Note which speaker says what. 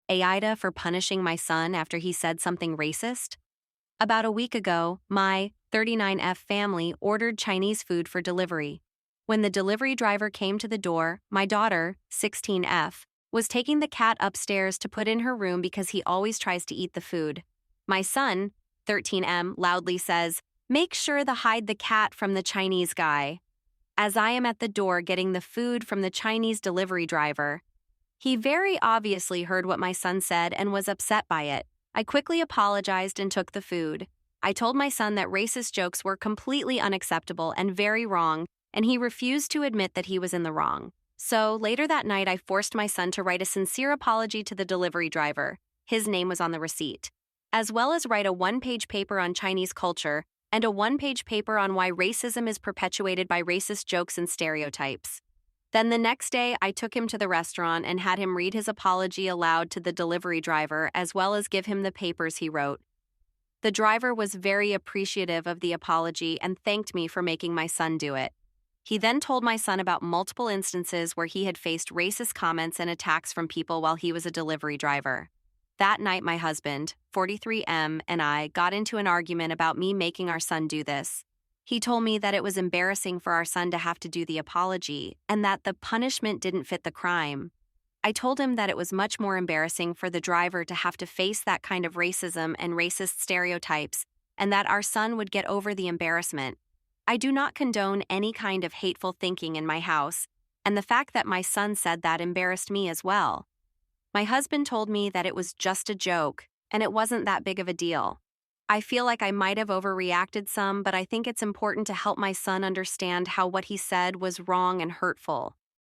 Speaker 1: AITA for punishing my son after he said something racist? About a week ago, my 39F family ordered Chinese food for delivery. When the delivery driver came to the door, my daughter, 16F, was taking the cat upstairs to put in her room because he always tries to eat the food. My son, 13M, loudly says, "Make sure to hide the cat from the Chinese guy." As I am at the door getting the food from the Chinese delivery driver, he very obviously heard what my son said and was upset by it. I quickly apologized and took the food. I told my son that racist jokes were completely unacceptable and very wrong, and he refused to admit that he was in the wrong. So, later that night, I forced my son to write a sincere apology to the delivery driver. His name was on the receipt. As well as write a one-page paper on Chinese culture and a one-page paper on why racism is perpetuated by racist jokes and stereotypes. Then the next day, I took him to the restaurant and had him read his apology aloud to the delivery driver as well as give him the papers he wrote. The driver was very appreciative of the apology and thanked me for making my son do it. He then told my son about multiple instances where he had faced racist comments and attacks from people while he was a delivery driver. That night, my husband, 43M, and I got into an argument about me making our son do this. He told me that it was embarrassing for our son to have to do the apology and that the punishment didn't fit the crime. I told him that it was much more embarrassing for the driver to have to face that kind of racism and racist stereotypes and that our son would get over the embarrassment. I do not condone any kind of hateful thinking in my house, and the fact that my son said that embarrassed me as well. My husband told me that it was just a joke, and it wasn't that big of a deal. I feel like I might have overreacted some, but I think it's important to help my son understand how what he said was wrong and hurtful.